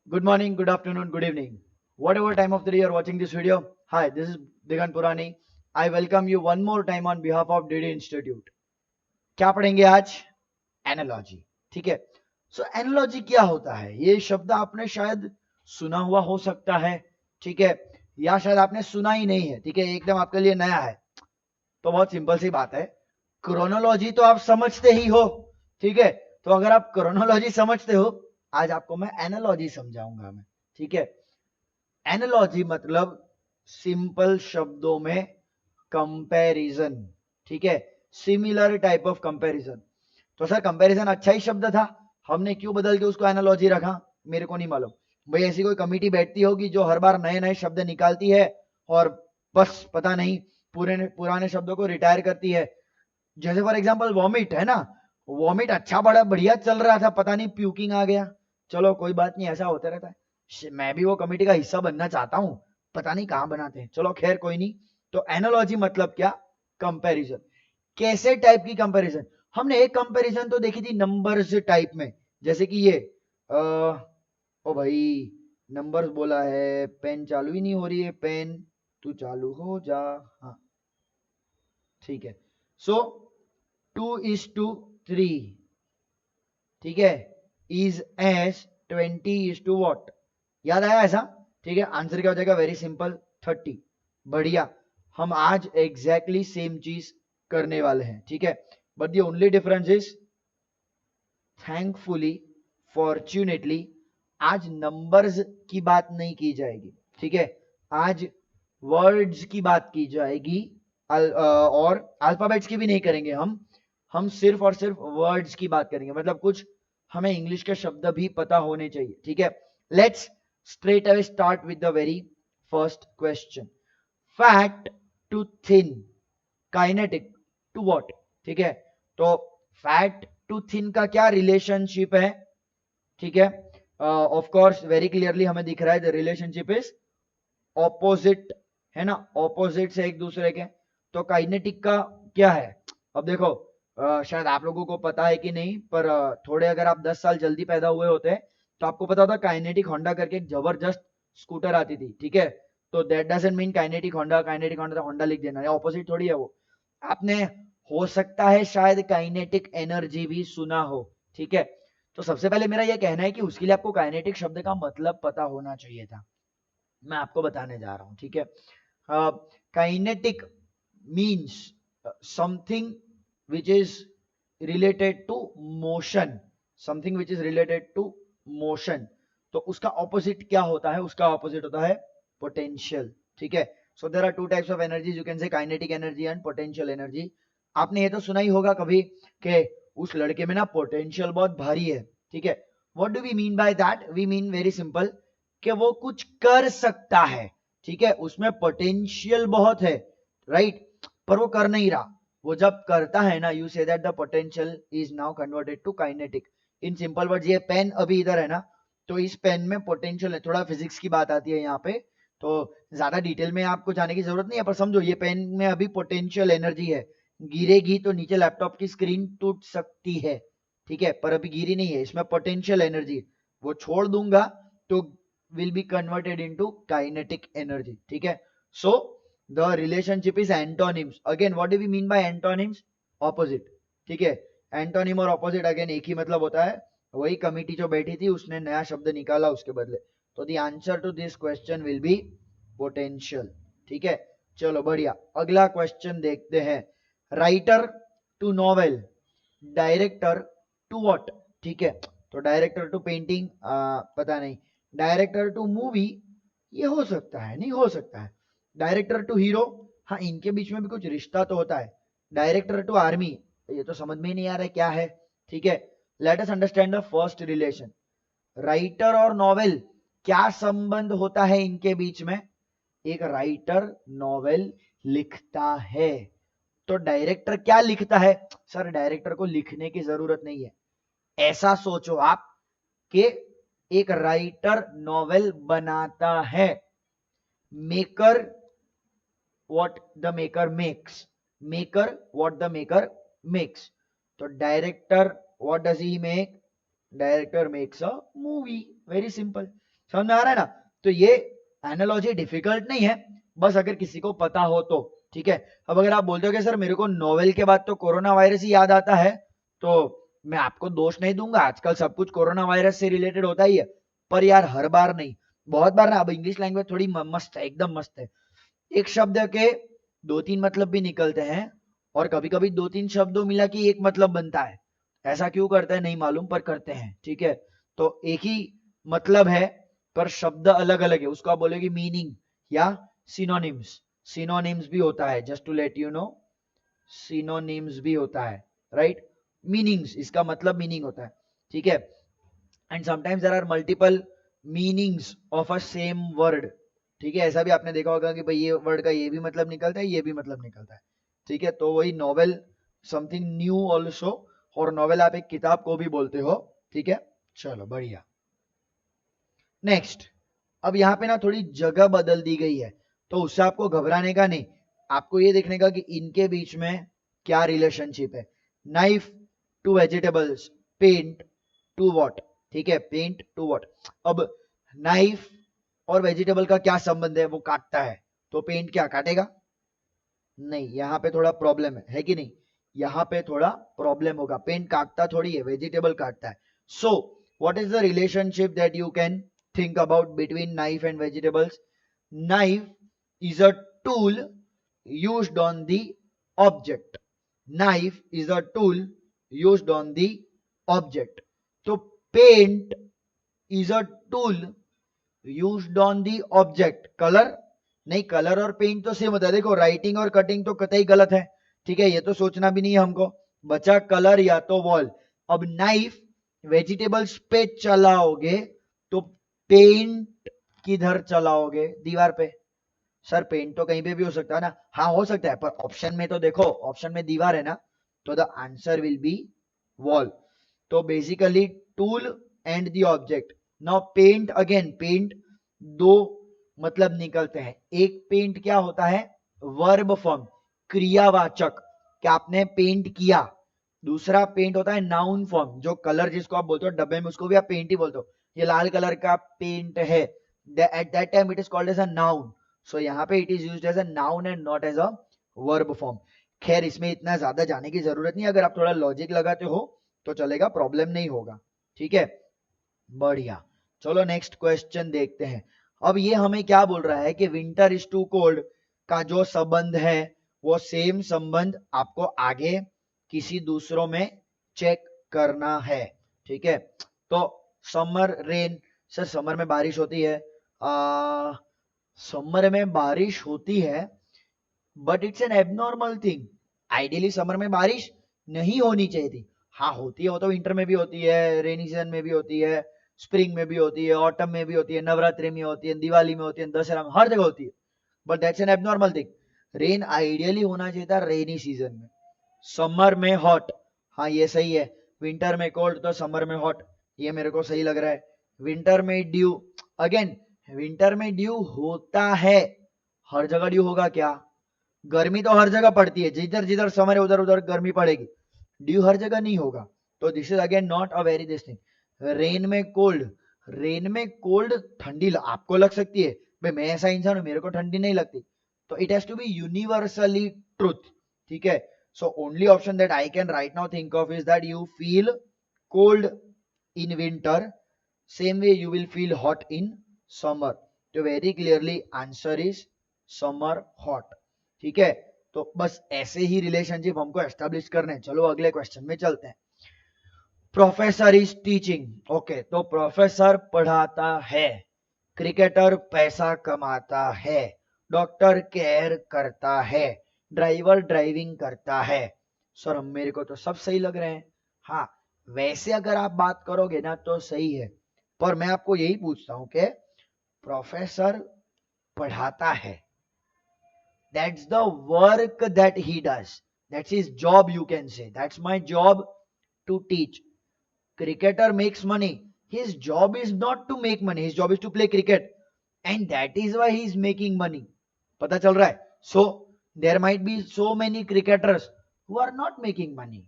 Good morning, good afternoon, good evening. Whatever time of the day you're watching this video, hi, this is Digant Purani. I welcome you one more time on behalf of DD Institute. क्या पढ़ेंगे आज? Analogy. ठीक है. सो analogy क्या होता है? ये शब्द आपने शायद सुना हुआ हो सकता है. ठीक है, या शायद आपने सुना ही नहीं है. ठीक है, एकदम आपके लिए नया है. तो बहुत सिंपल सी बात है. क्रोनोलॉजी तो आप समझते ही हो. ठीक है, तो अगर आप क्रोनोलॉजी समझते हो, आज आपको मैं एनालॉजी समझाऊंगा मैं. ठीक है, एनालॉजी मतलब सिंपल शब्दों में कंपैरिजन. ठीक है, सिमिलर टाइप ऑफ कंपैरिजन. तो सर कंपैरिजन अच्छा ही शब्द था, हमने क्यों बदल के उसको एनालॉजी रखा? मेरे को नहीं मालूम भाई. ऐसी कोई कमिटी बैठती होगी जो हर बार नए नए शब्द निकालती है और बस पता नहीं पुराने शब्दों को रिटायर करती है. जैसे फॉर एग्जांपल वॉमिट है ना. वॉमिट अच्छा बड़ा बढ़िया चल रहा था, पता नहीं प्यूकिंग आ गया. चलो कोई बात नहीं, ऐसा होता रहता है. मैं भी वो कमेटी का हिस्सा बनना चाहता हूं, पता नहीं कहां बनाते हैं. चलो खैर कोई नहीं. तो एनालॉजी मतलब क्या? कंपैरिजन. कैसे टाइप की कंपैरिजन? हमने एक कंपैरिजन तो देखी थी नंबर्स टाइप में, जैसे कि ये ओ भाई, नंबर्स बोला है, पेन चालू ही नहीं हो रही है. पेन तू चालू हो जा. हाँ ठीक है. सो 2:3, ठीक है, इज एस 20:what. याद आया ऐसा? ठीक है, आंसर क्या हो जाएगा? Very simple, 30. बढ़िया. हम आज एग्जैक्टली सेम चीज करने वाले हैं. ठीक है, but the only difference is, thankfully, fortunately, आज नंबर्स की बात नहीं की जाएगी. ठीक है, आज वर्ड्स की बात की जाएगी. और अल्फाबेट्स की भी नहीं करेंगे हम सिर्फ और सिर्फ वर्ड्स की बात करेंगे. मतलब कुछ हमें इंग्लिश के शब्द भी पता होने चाहिए. ठीक है, let's straight away start with the very first question. Fat to thin, kinetic to what. ठीक है, तो फैट टू थिन का क्या रिलेशनशिप है? ठीक है, ऑफ कोर्स वेरी क्लियरली हमें दिख रहा है द रिलेशनशिप इज ऑपोजिट, है ना. ऑपोजिट से एक दूसरे के. तो काइनेटिक का क्या है? अब देखो, शायद आप लोगों को पता है कि नहीं, पर थोड़े अगर आप 10 साल जल्दी पैदा हुए होते तो आपको पता होता काइनेटिक होंडा करके एक जबरदस्त स्कूटर आती थी. ठीक है, तो that doesn't mean kinetic Honda. Kinetic Honda तो होंडा लिख देना, या ऑपोजिट थोड़ी है वो. आपने हो सकता है शायद काइनेटिक एनर्जी भी सुना हो. ठीक है, तो सबसे पहले मेरा यह कहना है कि उसके लिए आपको काइनेटिक शब्द का मतलब पता होना चाहिए था. मैं आपको बताने जा रहा हूं. ठीक है, kinetic means something which is related to motion. Something which is related to motion. तो उसका ऑपोजिट क्या होता है? उसका ऑपोजिट होता है पोटेंशियल. ठीक है, so there are two types of energies. You can say kinetic energy and potential energy. आपने ये तो सुना ही होगा कभी कि उस लड़के में ना पोटेंशियल बहुत भारी है. ठीक है, what do we mean by that? We mean very simple कि वो कुछ कर सकता है. ठीक है, उसमें पोटेंशियल बहुत है, राइट, पर वो कर नहीं रहा. वो जब करता है ना, you say that the potential is now converted to kinetic. In simple words, ये पेन अभी इधर है ना, तो इस पेन में पोटेंशियल है. थोड़ा फिजिक्स की बात आती है यहाँ पे, तो ज्यादा डिटेल में आपको जाने की जरूरत नहीं है, पर समझो ये पेन में अभी पोटेंशियल एनर्जी है. गिरेगी तो नीचे लैपटॉप की स्क्रीन टूट सकती है. ठीक है, पर अभी गिरी नहीं है, इसमें पोटेंशियल एनर्जी. वो छोड़ दूंगा तो will be converted into kinetic energy. ठीक है, so the relationship is antonyms. Again, what do we mean by antonyms? Opposite. ठीक है, एंटोनिम और ऑपोजिट अगेन एक ही मतलब होता है. वही कमिटी जो बैठी थी उसने नया शब्द निकाला उसके बदले. तो the answer to this question will be potential. ठीक है, चलो बढ़िया. अगला क्वेश्चन देखते हैं. Writer to novel, director to what. ठीक है, तो डायरेक्टर टू पेंटिंग, पता नहीं. डायरेक्टर टू मूवी, ये हो सकता है, नहीं हो सकता है. डायरेक्टर टू हीरो, हाँ इनके बीच में भी कुछ रिश्ता तो होता है. डायरेक्टर टू आर्मी, ये तो समझ में ही नहीं आ रहा है क्या है. ठीक है, let us understand the first relation. Writer और नॉवेल, क्या संबंध होता है इनके बीच में? एक राइटर नॉवेल लिखता है, तो डायरेक्टर क्या लिखता है? सर डायरेक्टर को लिखने की जरूरत नहीं है. ऐसा सोचो आप कि एक राइटर नॉवेल बनाता है. Maker what the maker makes. Maker what the maker makes. तो director what does he make? Director makes a movie. Very simple. समझ में आ रहा है ना? तो ये एनालॉजी डिफिकल्ट नहीं है, बस अगर किसी को पता हो तो ठीक है। अब अगर आप बोलते हो कि सर मेरे को नोवेल के बाद तो कोरोना वायरस ही याद आता है, तो मैं आपको दोष नहीं दूंगा, आजकल सब कुछ कोरोना वायरस से रिलेटेड होता ही है, पर यार हर बार नहीं, बहुत बार ना। अब इंग्लिश लैंग्वेज थोड़ी मस्त है, एकदम मस्त है। एक शब्द के दो तीन मतलब भी निकलते हैं, और कभी कभी दो तीन शब्दों मिला के एक मतलब बनता है। ऐसा क्यों करते हैं नहीं मालूम, पर करते हैं, ठीक है। तो एक ही मतलब है पर शब्द अलग अलग है, उसको आप बोलोगे मीनिंग या सिनोनिम्स। सिनोनिम्स भी होता है, just to let you know, synonyms भी होता है, राइट। मीनिंग्स, इसका मतलब मीनिंग होता है, ठीक है। And sometimes there are multiple meanings of a same word, ठीक है। ऐसा भी आपने देखा होगा कि भाई ये वर्ड का ये भी मतलब निकलता है, ये भी मतलब निकलता है, ठीक है। तो वही नॉवेल, समथिंग न्यू ऑल्सो, और नॉवेल आप एक किताब को भी बोलते हो, ठीक है। चलो बढ़िया। नेक्स्ट, अब यहाँ पे ना थोड़ी जगह बदल दी गई है, तो उससे आपको घबराने का नहीं, आपको ये देखने का कि इनके बीच में क्या रिलेशनशिप है। Knife to vegetables, paint to what, ठीक है, पेंट टू वॉट। अब नाइफ और वेजिटेबल का क्या संबंध है, वो काटता है, तो पेंट क्या काटेगा? नहीं, यहाँ पे थोड़ा प्रॉब्लम है कि नहीं? यहाँ पे थोड़ा प्रॉब्लम होगा, पेंट काटता थोड़ी है, वेजिटेबल काटता है। सो what is the relationship that you can think about between knife and vegetables? Knife is a tool used on the object. Knife is a tool used on the object. So paint is a tool used on the object. Color नहीं, colour और paint तो same होता है। देखो writing और cutting तो कतई गलत है, ठीक है, ये तो सोचना भी नहीं है हमको। बचा कलर या तो वॉल। अब नाइफ वेजिटेबल्स पे चलाओगे तो पेंट किधर चलाओगे? दीवार पे। सर पेंट तो कहीं पे भी हो सकता है ना? हाँ हो सकता है, पर ऑप्शन में तो देखो, ऑप्शन में दीवार है ना, तो the answer will be wall. तो basically tool and the object. Now paint, again paint दो मतलब निकलते हैं। एक पेंट क्या होता है? वर्ब फॉर्म, क्रियावाचक, कि आपने पेंट किया। दूसरा पेंट होता है नाउन फॉर्म, जो कलर जिसको आप बोलते हो डब्बे में, उसको भी आप पेंट ही बोलते हो। ये लाल कलर का पेंट है, at that time it is called as a noun. So यहाँ पे it is used as a noun and not as a verb form. खैर इसमें इतना ज्यादा जाने की जरूरत नहीं, अगर आप थोड़ा लॉजिक लगाते हो तो चलेगा, प्रॉब्लम नहीं होगा, ठीक है। बढ़िया, चलो नेक्स्ट क्वेश्चन देखते हैं। अब ये हमें क्या बोल रहा है कि विंटर इज टू कोल्ड का जो संबंध है, वो सेम संबंध आपको आगे किसी दूसरों में चेक करना है, ठीक है। तो समर रेन, सर समर में बारिश होती है, समर में बारिश होती है, but it's an abnormal thing. Ideally summer में बारिश नहीं होनी चाहिए थी। हाँ होती है, वो तो विंटर में भी होती है, रेनी सीजन में भी होती है, स्प्रिंग में भी होती है, ऑटम में भी होती है, नवरात्रि में होती है, दिवाली में होती है, दशहरा में, हर जगह होती है, but that's an abnormal thing. Rain ideally होना चाहिए था रेनी सीजन में। समर में हॉट, हाँ ये सही है। विंटर में कोल्ड तो समर में हॉट, ये मेरे को सही लग रहा है। विंटर में ड्यू, अगेन विंटर में ड्यू होता है, हर जगह ड्यू होगा क्या? गर्मी तो हर जगह पड़ती है, जिधर जिधर समर है उधर उधर गर्मी पड़ेगी, ड्यू हर जगह नहीं होगा। तो this is again not a very this thing. Rain में कोल्ड, रेन में कोल्ड ठंडी आपको लग सकती है, भाई मैं ऐसा इंसान हूं मेरे को ठंडी नहीं लगती, तो it has to be universally truth, ठीक है। So only option that I can right now think of is that you feel cold in winter, same way you will feel hot in summer. तो very clearly answer is summer hot, ठीक है। तो बस ऐसे ही relationship हमको establish करने हैं। चलो अगले क्वेश्चन में चलते हैं। प्रोफेसर इज टीचिंग, ओके, तो प्रोफेसर पढ़ाता है, क्रिकेटर पैसा कमाता है, डॉक्टर केयर करता है, ड्राइवर ड्राइविंग करता है। सर मेरे को तो सब सही लग रहे हैं। हाँ वैसे अगर आप बात करोगे ना तो सही है, पर मैं आपको यही पूछता हूं कि प्रोफेसर पढ़ाता है, that's the work that he does, that's his job, you can say that's my job to teach. Cricketer makes money, his job is not to make money, his job is to play cricket, and that is why he is making money. पता चल रहा है? So there might be so many cricketers who are not making money,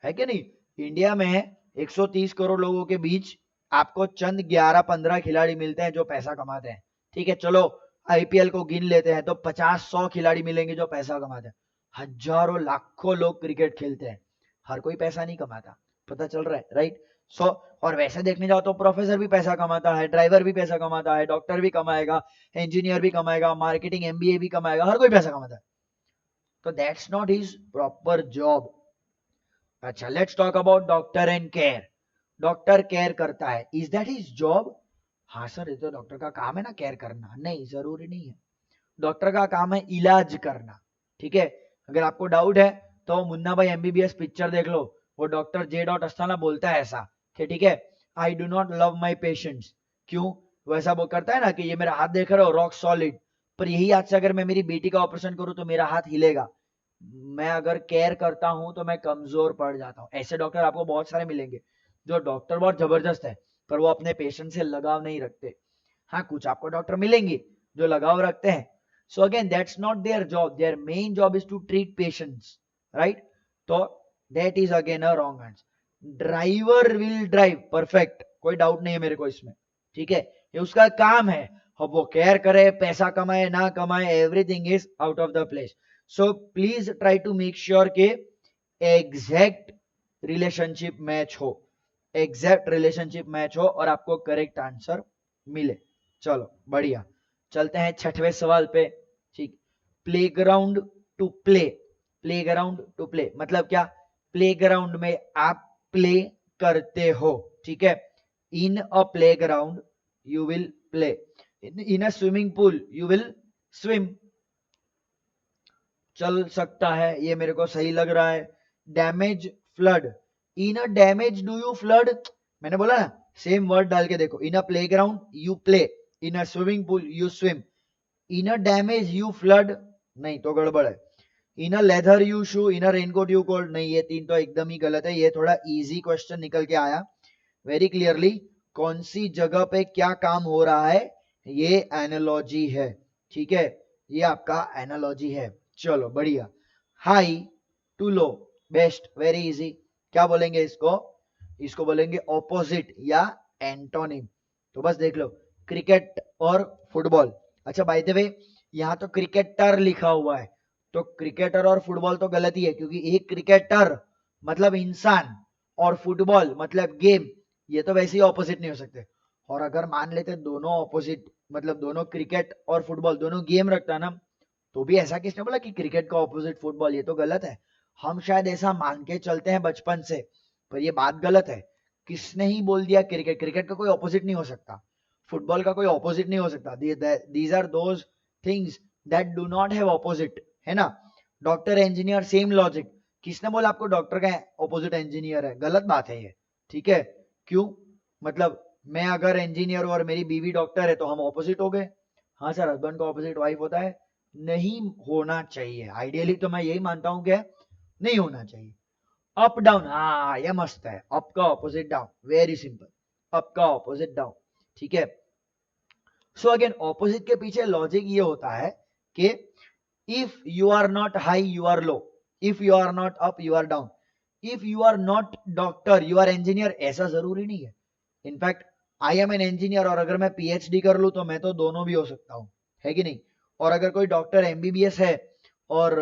है कि नहीं? India में 130 करोड़ लोगों के बीच आपको चंद 11-15 खिलाड़ी मिलते हैं जो पैसा कमाते हैं, ठीक है। चलो आईपीएल को गिन लेते हैं तो 50-100 खिलाड़ी मिलेंगे जो पैसा कमाते हैं। हजारों लाखों लोग क्रिकेट खेलते हैं, हर कोई पैसा नहीं कमाता, पता चल रहा है, राइट। सो और वैसे देखने जाओ तो प्रोफेसर भी पैसा कमाता है, ड्राइवर भी पैसा कमाता है, डॉक्टर भी कमाएगा, इंजीनियर भी कमाएगा, मार्केटिंग एमबीए भी कमाएगा, हर कोई पैसा कमाता है। तो that's not his proper job. अच्छा, let's talk about doctor and care. Doctor care करता है, इज दैट हिज जॉब? हाँ सर, ये तो डॉक्टर का काम है ना केयर करना। नहीं, जरूरी नहीं है। डॉक्टर का काम है इलाज करना, ठीक है। अगर आपको डाउट है तो मुन्ना भाई एमबीबीएस पिक्चर देख लो, वो डॉक्टर जे डॉट अस्थाना बोलता है ऐसा कि ठीक है, I do not love my patients. क्यों? वैसा वो करता है ना कि ये मेरा हाथ देख रहे हो रॉक सॉलिड, पर यही हाथ से अगर मैं मेरी बेटी का ऑपरेशन करूं तो मेरा हाथ हिलेगा। मैं अगर केयर करता हूं तो मैं कमजोर पड़ जाता हूं। ऐसे डॉक्टर आपको बहुत सारे मिलेंगे जो डॉक्टर बहुत जबरदस्त है पर वो अपने पेशेंट से लगाव नहीं रखते। हाँ, कुछ आपको डॉक्टर मिलेंगे जो लगाव रखते हैं। So again, that's not their job. Their main job is to treat patients, right? तो that is again a wrong answer. Driver will drive, perfect. कोई डाउट नहीं है मेरे को इसमें, ठीक है। ये उसका काम है, अब वो केयर करे, पैसा कमाए ना कमाए, everything is out of the place. So please try to make sure के एग्जैक्ट रिलेशनशिप मैच हो, एग्जैक्ट रिलेशनशिप मैच हो और आपको करेक्ट आंसर मिले। चलो बढ़िया, चलते हैं छठवें सवाल पे, ठीक। Playground to play, playground to play मतलब क्या? प्लेग्राउंड में आप प्ले करते हो, ठीक है। In a playground you will play, in a swimming pool you will swim. चल सकता है, ये मेरे को सही लग रहा है। Damage flood, in a damage do you flood, मैंने बोला ना, सेम वर्ड डाल के देखो। In a playground you play, in a swimming pool you swim, in a damage you flood, नहीं तो गड़बड़ है। In a leather you shoe, in a raincoat you cold, नहीं, ये तीन तो एकदम ही गलत है। ये थोड़ा इजी क्वेश्चन निकल के आया वेरी क्लियरली। कौन सी जगह पे क्या काम हो रहा है, ये एनालॉजी है, ठीक है, ये आपका एनालॉजी है। चलो बढ़िया। High to low, best, very easy. क्या बोलेंगे इसको? इसको बोलेंगे ऑपोजिट या एंटोनिम। तो बस देख लो, क्रिकेट और फुटबॉल। अच्छा बाय द वे, यहाँ तो क्रिकेटर लिखा हुआ है, तो क्रिकेटर और फुटबॉल तो गलत ही है, क्योंकि एक क्रिकेटर मतलब इंसान और फुटबॉल मतलब गेम, ये तो वैसे ही ऑपोजिट नहीं हो सकते। और अगर मान लेते दोनों ऑपोजिट, मतलब दोनों क्रिकेट और फुटबॉल दोनों गेम रखता ना, तो भी ऐसा किसने बोला कि क्रिकेट का ऑपोजिट फुटबॉल? ये तो गलत है। हम शायद ऐसा मान के चलते हैं बचपन से, पर ये बात गलत है। किसने ही बोल दिया क्रिकेट? क्रिकेट का कोई ऑपोजिट नहीं हो सकता, फुटबॉल का कोई ऑपोजिट नहीं हो सकता। These are those things that do not have opposite, है ना। डॉक्टर इंजीनियर सेम लॉजिक, किसने बोला आपको डॉक्टर का ऑपोजिट इंजीनियर है? गलत बात है ये, ठीक है। क्यों? मतलब मैं अगर इंजीनियर हूं और मेरी बीवी डॉक्टर है तो हम ऑपोजिट हो गए? हाँ सर, हस्बैंड का ऑपोजिट वाइफ होता है? नहीं होना चाहिए। आइडियली तो मैं यही मानता हूं कि नहीं होना चाहिए। अप डाउन, हाँ ये मस्त है, अप का opposite down, very simple, up का ऑपोजिट डाउन, ठीक है। सो अगेन ऑपोजिट के पीछे लॉजिक ये होता है कि if you are not high you are low, if you are not up you are down, if you are not doctor you are engineer, ऐसा जरूरी नहीं है। In fact I am an engineer और अगर मैं पीएचडी कर लूं तो मैं तो दोनों भी हो सकता हूं, है कि नहीं। और अगर कोई डॉक्टर एमबीबीएस है और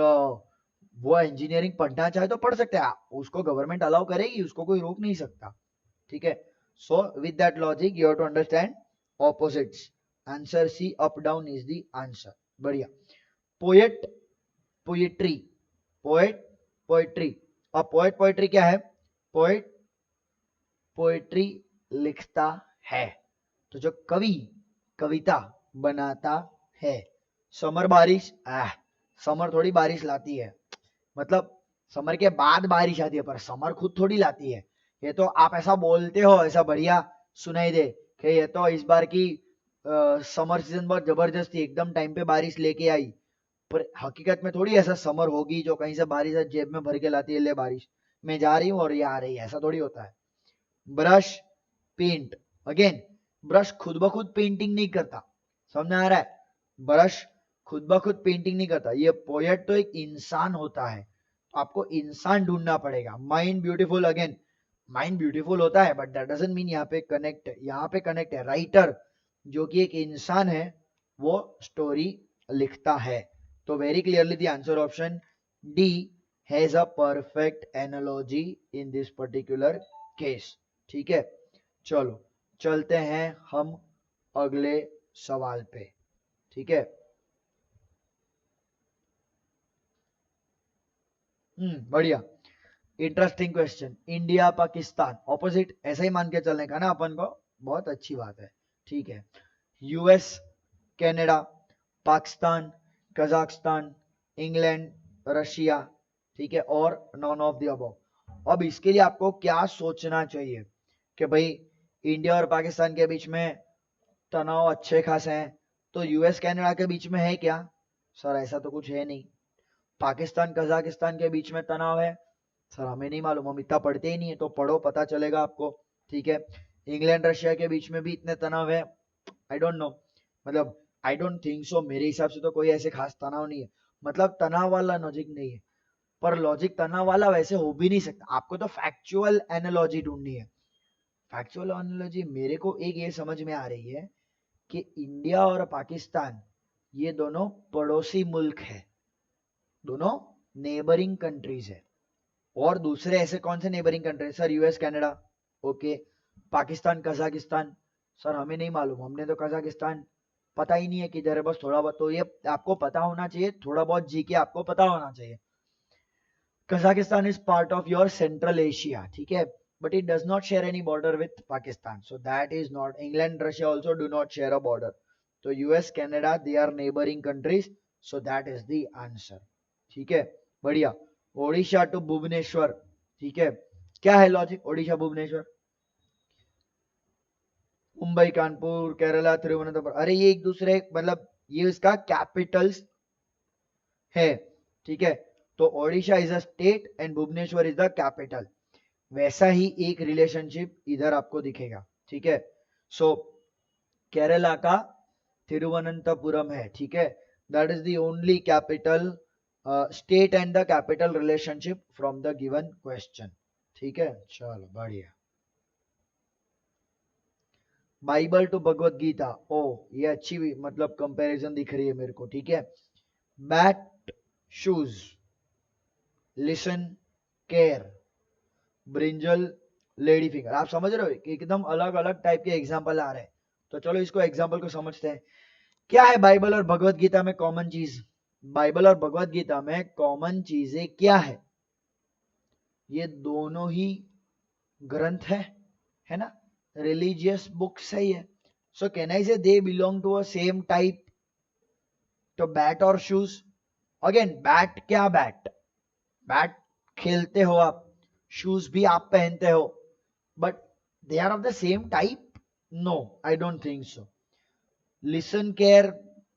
वो इंजीनियरिंग पढ़ना चाहे तो पढ़ सकते हैं, उसको गवर्नमेंट अलाउ करेगी, उसको कोई रोक नहीं सकता, ठीक है। So with that logic you have to understand opposites. Answer C, up down is the answer. बढ़िया। Poet, poetry, poet, poetry. अब पोएट पोएट्री क्या है? पोएट पोएट्री लिखता है, तो जो कवि कविता बनाता है। समर बारिश, समर थोड़ी बारिश लाती है, मतलब समर के बाद बारिश आती है, पर समर खुद थोड़ी लाती है। ये तो आप ऐसा बोलते हो, ऐसा बढ़िया सुनाई दे कि ये तो इस बार की समर सीजन बहुत जबरदस्त थी, एकदम टाइम पे बारिश लेके आई। पर हकीकत में थोड़ी ऐसा समर होगी जो कहीं से बारिश जेब में भर के लाती है, ले बारिश मैं जा रही हूँ और ये आ रही है, ऐसा थोड़ी होता है। ब्रश, पेंट, अगेन ब्रश खुद ब खुद पेंटिंग नहीं करता, समझ में आ रहा है? ब्रश खुद ब खुद पेंटिंग नहीं करता। ये पोएट तो एक इंसान होता है, तो आपको इंसान ढूंढना पड़ेगा। Mind beautiful, again mind beautiful होता है बट दैट डजंट मीन यहाँ पे कनेक्ट है। राइटर जो कि एक इंसान है वो स्टोरी लिखता है। तो very clearly the answer option D has a perfect analogy in this particular case. ठीक है, चलो चलते हैं हम अगले सवाल पे। ठीक है, बढ़िया, interesting question. India Pakistan opposite, ऐसा ही मान के चलने का ना अपन को, बहुत अच्छी बात है। ठीक है, US Canada, Pakistan, Kazakhstan, England, Russia, ठीक है, और नॉन ऑफ द अबव। अब इसके लिए आपको क्या सोचना चाहिए कि भाई इंडिया और पाकिस्तान के बीच में तनाव अच्छे खासे हैं, तो यूएस कनाडा के बीच में है क्या? सर ऐसा तो कुछ है नहीं। पाकिस्तान कजाकिस्तान के बीच में तनाव है? सर हमें नहीं मालूम, हम इतना पढ़ते ही नहीं है, तो पढ़ो पता चलेगा आपको। ठीक है, इंग्लैंड रशिया के बीच में भी इतने तनाव है? आई डोंट नो, मतलब आई डोंट थिंक सो, मेरे हिसाब से तो कोई ऐसे खास तनाव नहीं है। मतलब तनाव वाला लॉजिक नहीं है, पर लॉजिक तनाव वाला वैसे हो भी नहीं सकता। आपको तो फैक्चुअल एनालॉजी ढूंढनी है। फैक्चुअल एनालॉजी मेरे को एक ये समझ में आ रही है कि इंडिया और पाकिस्तान ये दोनों पड़ोसी मुल्क है, दोनों नेबरिंग कंट्रीज है। और दूसरे ऐसे कौन से neighbouring country? Sir US Canada, okay. Pakistan Kazakhstan, sir हमें नहीं मालूम, हमने तो कजाकिस्तान पता ही नहीं है किधर है, बस थोड़ा बहुत तो ये आपको पता होना चाहिए, थोड़ा बहुत जीके आपको पता होना चाहिए। Kazakhstan is part of your central Asia, ठीक है, but it does not share any border with Pakistan, so that is not. England, Russia also do not share a border, so US, Canada, they are neighboring countries, so that is the answer. ठीक है, बढ़िया। Odisha to Bhubaneswar, ठीक है, क्या है logic? Odisha Bhubaneswar, Mumbai Kanpur, Kerala Thiruvananthapuram, अरे ये एक दूसरे, मतलब ये इसका कैपिटल्स है। ठीक है, तो Odisha is a state and Bhubaneswar is the capital. वैसा ही एक रिलेशनशिप इधर आपको दिखेगा। ठीक है, सो केरला का तिरुवनंतपुरम है। ठीक है, that is the only capital state and the capital relationship from the given question. ठीक है, चलो बढ़िया। बाइबल टू भगवत गीता, ओ ये अच्छी मतलब कंपैरिजन दिख रही है मेरे को। ठीक है, bat shoes, listen care, brinjal, lady finger. आप समझ रहे हो कि एकदम अलग अलग टाइप के एग्जाम्पल आ रहे हैं। तो चलो इसको एग्जाम्पल को समझते हैं। क्या है बाइबल और भगवत गीता में कॉमन चीज? बाइबल और भगवत गीता में कॉमन चीजें क्या है? ये दोनों ही ग्रंथ है ना, रिलीजियस बुक्स है ये। सो can I say they belong to a same type? तो बैट और शूज, अगेन बैट, क्या बैट? बैट खेलते हो आप, शूज भी आप पहनते हो, but they are of the same type? No, I don't think so. Listen care,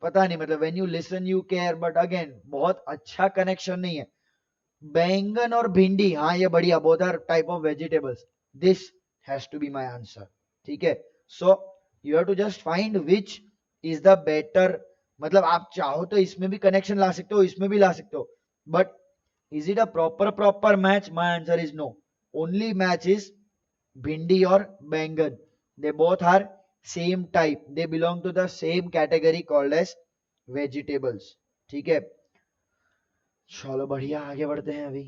पता नहीं, मतलब when you listen you care, but again बहुत अच्छा कनेक्शन नहीं है। बैंगन और भिंडी, हाँ ये बढ़िया, both are type of vegetables, this has to be my answer. ठीक है, so you have to just find which is the better, मतलब आप चाहो तो इसमें भी कनेक्शन ला सकते हो, इसमें भी ला सकते हो, but is it a proper match? My answer is no. Only match is bhindi or bangan. They both are same type, they belong to the same category called as vegetables. ठीक है, चलो बढ़िया, आगे बढ़ते हैं। अभी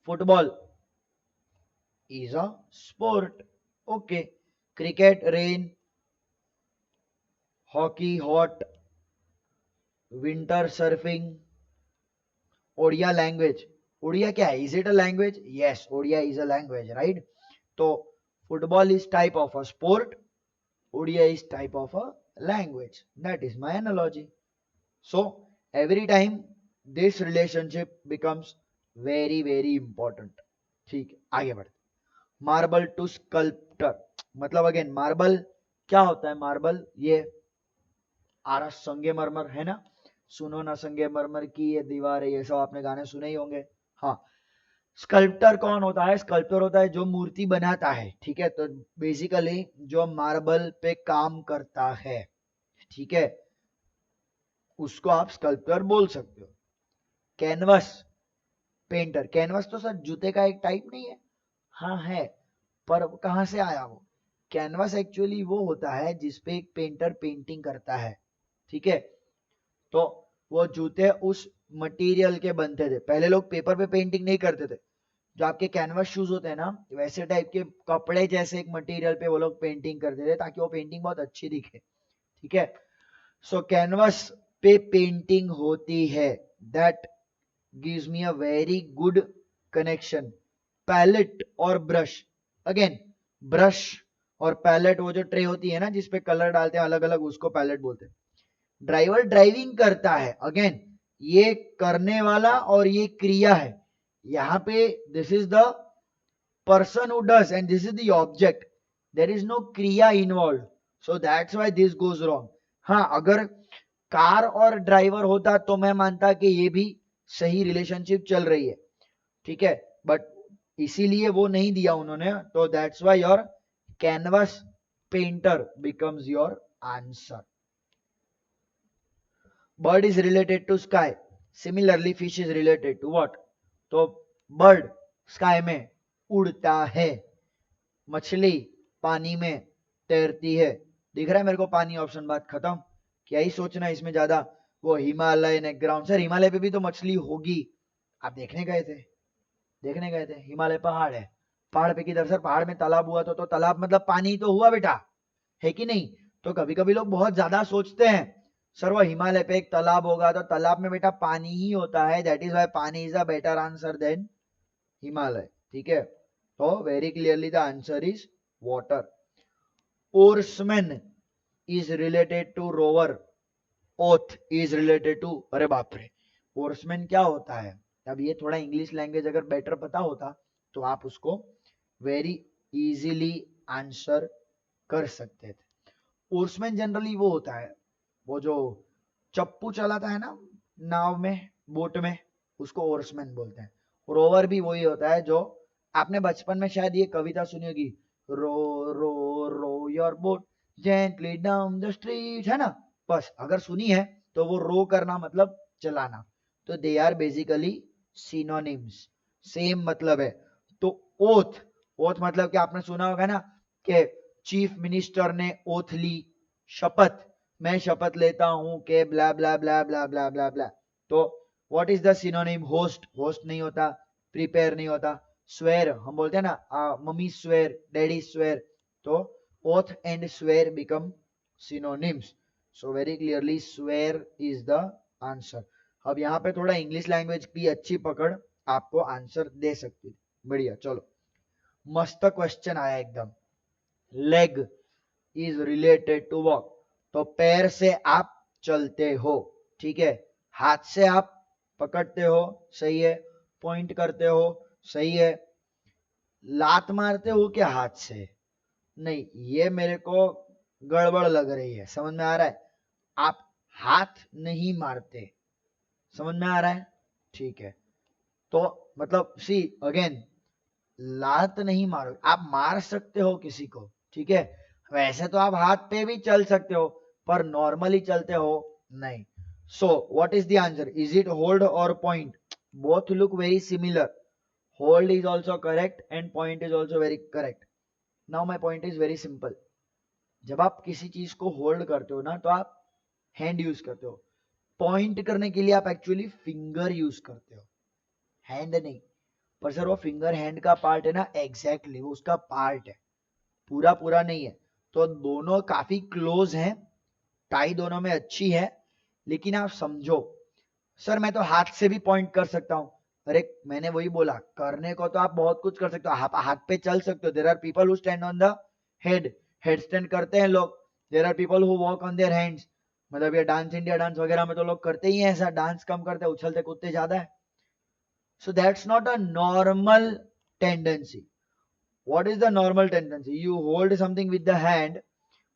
football is a sport, okay. Cricket, rain, hockey, hot, winter, surfing, Odia language, Odia क्या है? Is it a language? Yes, Odia is a language, right. तो football is type of a sport, Odia is type of a language, that is my analogy. So every time this relationship becomes very very important. ठीक है, आगे बढ़ते। Marble to sculptor, मतलब again marble क्या होता है? Marble ये आरस संगमरमर है ना, सुनो ना संगमरमर की ये दीवार है, ये सब आपने गाने सुने ही होंगे। हाँ, स्कल्प्टर कौन होता है? स्कल्प्टर होता है जो मूर्ति बनाता है। ठीक है, तो बेसिकली जो मार्बल पे काम करता है, ठीक है, उसको आप स्कल्प्टर बोल सकते हो। कैनवस, पेंटर, कैनवस तो सर जूते का एक टाइप नहीं है? हाँ है, पर कहाँ से आया वो? कैनवास एक्चुअली वो होता है जिसपे एक पेंटर पेंटिंग करता है, ठीक है। तो वो जूते उस मटेरियल के बनते थे। पहले लोग पेपर पे पेंटिंग नहीं करते थे। जो आपके कैनवास शूज होते हैं ना, वैसे टाइप के कपड़े जैसे एक मटेरियल पे वो लोग पेंटिंग करते थे ताकि वो पेंटिंग बहुत अच्छी दिखे, ठीक है। सो कैनवास पे पेंटिंग होती है, that gives me a very good connection. Palette और ब्रश, अगेन ब्रश और पैलेट, वो जो ट्रे होती है ना जिसपे कलर डालते हैं अलग अलग, उसको पैलेट बोलते हैं। ड्राइवर ड्राइविंग करता है, अगेन ये करने वाला और ये क्रिया है। यहाँ पे this is the person who does and this is the object, there is no kriya involved, so that's why this goes wrong. हाँ, अगर कार और ड्राइवर होता तो मैं मानता कि ये भी सही रिलेशनशिप चल रही है, ठीक है, बट इसीलिए वो नहीं दिया उन्होंने, तो that's why your canvas painter becomes your answer. Bird is related to sky. Similarly, fish is related to what? तो बर्ड स्काई में उड़ता है, मछली पानी में तैरती है. दिख रहा है मेरे को पानी ऑप्शन, बात खत्म. क्या ही सोचना इसमें ज्यादा. वो हिमालय ने ग्राउंड, सर हिमालय पे भी तो मछली होगी. आप देखने गए थे? देखने गए थे? हिमालय पहाड़ है, पहाड़ पे किधर सर? पहाड़ में तालाब हुआ तो तालाब मतलब पानी तो हुआ बेटा, है कि नहीं? तो कभी कभी लोग बहुत ज्यादा सोचते हैं सर वो हिमालय पे एक तालाब होगा तो तालाब में बेटा पानी ही होता है, that is why pani is a better answer than Himalaya, ठीक है. तो very clearly the answer is water. Oarsman is related to rower, oath is related to, अरे बाप रे, ओर्समैन क्या होता है? अब ये थोड़ा इंग्लिश लैंग्वेज अगर बेटर पता होता तो आप उसको वेरी इजीली आंसर कर सकते थे. ओर्समैन जनरली वो होता है, वो जो चप्पू चलाता है ना नाव में, बोट में, उसको ओर्समैन बोलते हैं. रोवर भी वही होता है जो, आपने बचपन में शायद ये कविता सुनी होगी, row row row your boat gently down the street, है ना? बस अगर सुनी है तो वो रो करना मतलब चलाना. तो they are basically synonyms, same मतलब है. तो ओथ, ओथ मतलब कि आपने सुना होगा ना कि चीफ मिनिस्टर ने ओथ ली, शपथ, मैं शपथ लेता हूं के ब्ला ब्ला ब्ला ब्ला ब्ला ब्ला ब्ला. तो what is the synonym? Host, host नहीं होता, प्रिपेयर नहीं होता. स्वेर हम बोलते हैं ना, मम्मी स्वेर, डैडी स्वेर. तो oath and swear become synonyms. So very clearly swear is the answer. अब यहाँ पे थोड़ा इंग्लिश लैंग्वेज की अच्छी पकड़ आपको आंसर दे सकती है. बढ़िया, चलो मस्त क्वेश्चन आया एकदम. Leg is related to walk, तो पैर से आप चलते हो, ठीक है. हाथ से आप पकड़ते हो, सही है. पॉइंट करते हो, सही है. लात मारते हो क्या हाथ से? नहीं, ये मेरे को गड़बड़ लग रही है. समझ में आ रहा है? आप हाथ नहीं मारते, समझ में आ रहा है? ठीक है. तो मतलब सी अगेन, लात नहीं मारो, आप मार सकते हो किसी को, ठीक है. वैसे तो आप हाथ पे भी चल सकते हो, पर नॉर्मली चलते हो नहीं. So what is the answer? Is it hold or point? Both look very similar. Hold is also correct and point is also very correct. Now my point is very simple. जब आप किसी चीज को hold करते हो ना तो आप हैंड यूज करते हो. पॉइंट करने के लिए आप एक्चुअली फिंगर यूज करते हो, हैंड नहीं. पर सर वो फिंगर हैंड का पार्ट है ना, एग्जैक्टली वो उसका पार्ट है, पूरा पूरा नहीं है. तो दोनों काफी क्लोज हैं, टाई दोनों में अच्छी है. लेकिन आप समझो, सर मैं तो हाथ से भी पॉइंट कर सकता हूं. अरे मैंने वही बोला, करने को तो आप बहुत कुछ कर सकते हो, आप हाथ पे चल सकते हो. There are people who stand on the head, head stand करते हैं लोग. There are people who walk on their hands. मतलब ये डांस इंडिया डांस वगैरह में तो लोग करते ही हैं ऐसा, डांस कम करते हैं, उछलते कूदते ज्यादा है. So that's not a normal tendency. What is the normal tendency? You hold something with the hand.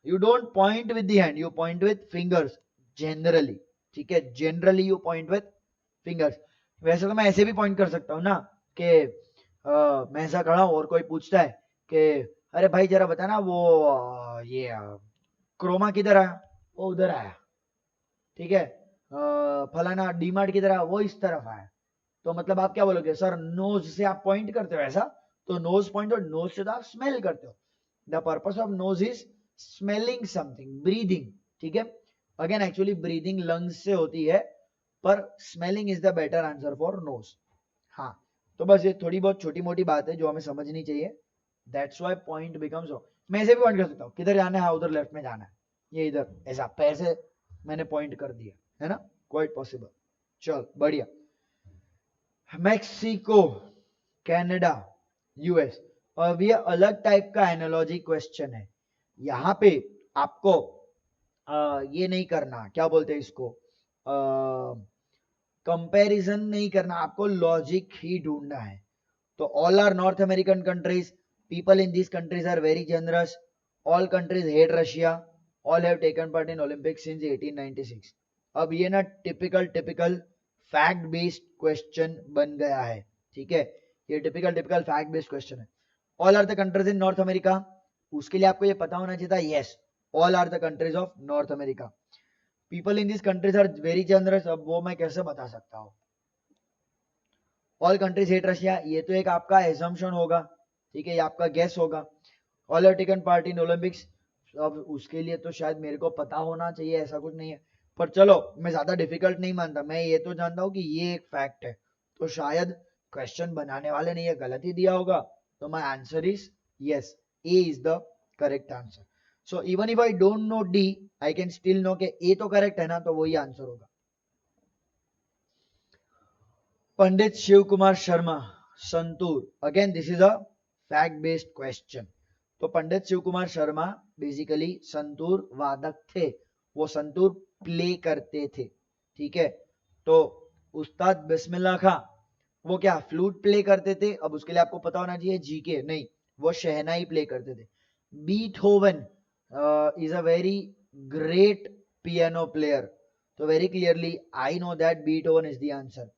You don't point with the hand. You point with fingers. Generally. ठीक है? Generally you point with fingers. वैसे तो मैं ऐसे भी point कर सकता हूँ ना कि मैं ऐसा खड़ा हूँ और कोई पूछता है कि अरे भाई जरा बताना वो ये क्रोमा किधर आया? वो उधर आया. ठीक है? फलाना डीमार्ट किधर आया? वो इस तरफ आया. तो मतलब आप क्या बोलोगे? सर नोज से आप पॉइंट करते हो ऐसा? तो नोज पॉइंट और नोज से तो आप स्मेल करते हो. The purpose of nose is smelling something, breathing. ठीक है. अगेन एक्चुअली ब्रीदिंग लंग्स से होती है, पर smelling is the better answer for knows. हाँ, तो बस ये थोड़ी बहुत छोटी मोटी बात है जो हमें समझनी चाहिए. That's why point becomes. मैं ऐसे भी पॉइंट कर सकता हूँ, किधर जाना है, हाँ उधर लेफ्ट में जाना है, ये इधर ऐसा पैर से मैंने पॉइंट कर दिया है ना, क्वाइट पॉसिबल. चल बढ़िया. Mexico, Canada, US. अब ये अलग टाइप का एनालॉजी क्वेश्चन है. यहाँ पे आपको ये नहीं करना, क्या बोलते हैं इसको, कंपैरिजन नहीं करना, आपको लॉजिक ही ढूंढना है. तो all are North American countries, people in this countries are very generous, all countries hate Russia, all have taken part in Olympics since 1896. अब ये ना टिपिकल फैक्ट बेस्ड क्वेश्चन बन गया है. ठीक है, ये टिपिकल फैक्ट बेस्ड क्वेश्चन है. All are the countries in North America, उसके लिए आपको ये पता होना चाहिए था. Yes, all are the countries of North America. People in this countries are very generous, अब वो मैं कैसे बता सकता हूँ. ऑल कंट्रीज हेट रशिया, ये तो एक आपका एजम्पशन होगा. ठीक है, ये आपका गेस होगा. All have taken part in Olympics, अब उसके लिए तो शायद मेरे को पता होना चाहिए, ऐसा कुछ नहीं है. पर चलो, मैं ज्यादा डिफिकल्ट नहीं मानता, मैं ये तो जानता हूँ कि ये एक फैक्ट है. तो शायद क्वेश्चन बनाने वाले ने ये गलत ही दिया होगा. तो my answer is yes, A is the correct answer. So even if I don't know D, I can still know के ए तो करेक्ट है ना, तो वही आंसर होगा. पंडित शिव कुमार शर्मा, संतूर. Again this is a fact based question. तो पंडित शिव कुमार शर्मा बेसिकली संतूर वादक थे, वो संतूर प्ले करते थे. ठीक है. तो उस्ताद बिस्मिल्लाह खां, वो क्या फ्लूट प्ले करते थे. अब उसके लिए आपको पता होना चाहिए जीके, नहीं वो शहनाई प्ले करते थे. Beethoven is a very great piano player. तो very clearly I know that Beethoven is the answer.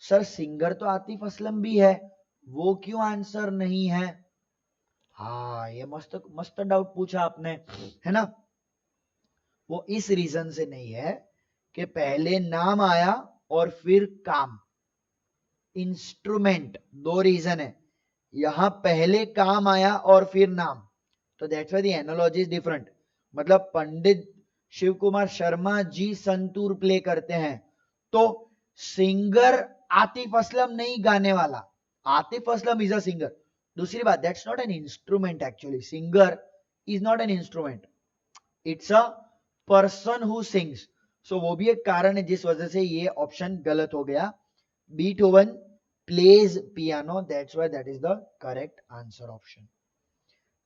Sir singer तो आतिफ असलम भी है, वो क्यों आंसर नहीं है. हाँ, ये मस्त मस्त डाउट पूछा आपने, है ना. वो इस रीजन से नहीं है कि पहले नाम आया और फिर काम. इंस्ट्रूमेंट, दो रीजन है. यहां पहले काम आया और फिर नाम, तो that's why the analogy is different. मतलब पंडित शिव कुमार शर्मा जी संतूर प्ले करते हैं, तो सिंगर आतिफ असलम नहीं गाने वाला. Atif Aslam is a singer. दूसरी बात, that's not an instrument. Actually singer is not an instrument, it's a person who sings. So वो भी एक कारण है जिस वजह से ये ऑप्शन गलत हो गया. Beethoven plays piano, that's why that is the correct answer option.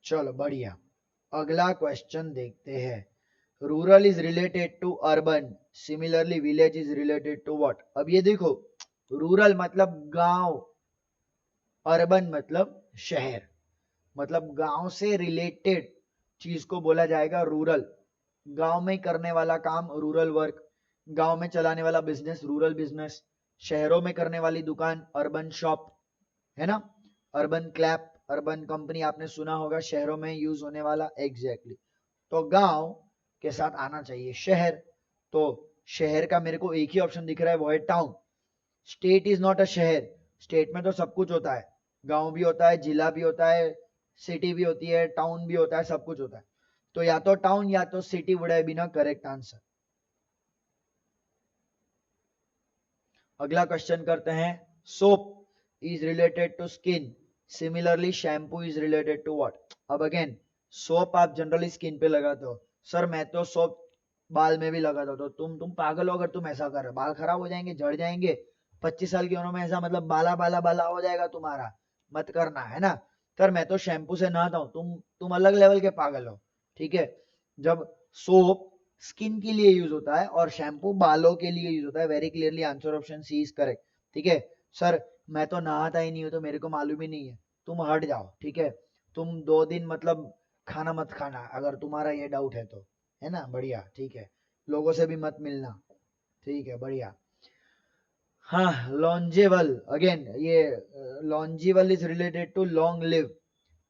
चलो बढ़िया, अगला क्वेश्चन देखते हैं. Rural is related to urban, similarly village is related to what. अब ये देखो, रूरल मतलब गांव, अर्बन मतलब शहर. मतलब गांव से रिलेटेड चीज को बोला जाएगा रूरल. गांव में करने वाला काम रूरल वर्क, गांव में चलाने वाला बिजनेस रूरल बिजनेस, शहरों में करने वाली दुकान अर्बन शॉप, है ना. अर्बन क्लैप, अर्बन कंपनी आपने सुना होगा, शहरों में यूज होने वाला. एग्जैक्टली. तो गांव के साथ आना चाहिए शहर. तो शहर का मेरे को एक ही ऑप्शन दिख रहा है, वो है town. State is not a शहर. स्टेट में तो सब कुछ होता है, गांव भी होता है, जिला भी होता है, सिटी भी होती है, टाउन भी होता है, सब कुछ होता है. तो या तो टाउन या तो city would have been a correct answer. अगला क्वेश्चन करते हैं. Soap is related to skin, similarly shampoo is related to what. अब अगेन, सोप आप जनरली स्किन पे लगाते हो. सर मैं तो सोप बाल में भी लगाता हूं. तो तुम पागल हो अगर तुम ऐसा कर रहे हो. बाल खराब हो जाएंगे, झड़ जाएंगे. 25 साल की उम्र में ऐसा मतलब बाला बाला बाला हो जाएगा तुम्हारा. मत करना, है ना. सर मैं तो शैम्पू से नहाता हूं. तुम अलग लेवल के पागल हो. ठीक है. जब सोप स्किन के लिए यूज होता है और शैम्पू बालों के लिए यूज होता है. Very clearly answer option C is correct. ठीक है. सर मैं तो नहाता ही नहीं हूं, तो मेरे को मालूम ही नहीं है. तुम हट जाओ. ठीक है. तुम 2 दिन मतलब खाना मत खाना अगर तुम्हारा ये डाउट है तो, है ना. बढ़िया. ठीक है. लोगों से भी मत मिलना. ठीक है. बढ़िया. हाँ, लॉन्जेबल. अगेन ये longeval is related to long live,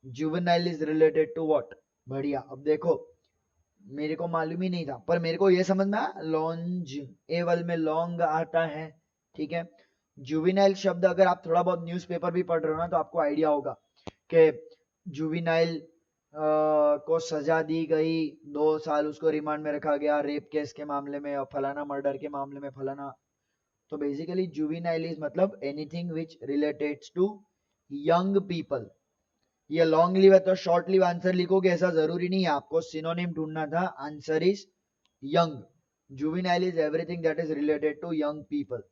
juvenile is related to what. बढ़िया. अब देखो, मेरे को मालूम ही नहीं था, पर मेरे को ये समझ में आया, लॉन्ज एवल में लॉन्ग आता है. ठीक है. जुवेनाइल शब्द अगर आप थोड़ा बहुत न्यूज़पेपर भी पढ़ रहे हो ना, तो आपको आइडिया होगा कि जुविनाइल को सजा दी गई, 2 साल उसको रिमांड में रखा गया रेप केस के मामले में और फलाना मर्डर के मामले में फलाना। तो बेसिकली जुविनाइल इज मतलब anything which related to young people. ये लॉन्ग लिव है तो शॉर्ट लिव आंसर लिखोगे ऐसा जरूरी नहीं है, आपको सिनोनिम ढूंढना था। Answer is young. Juvenile is everything that is related to young people.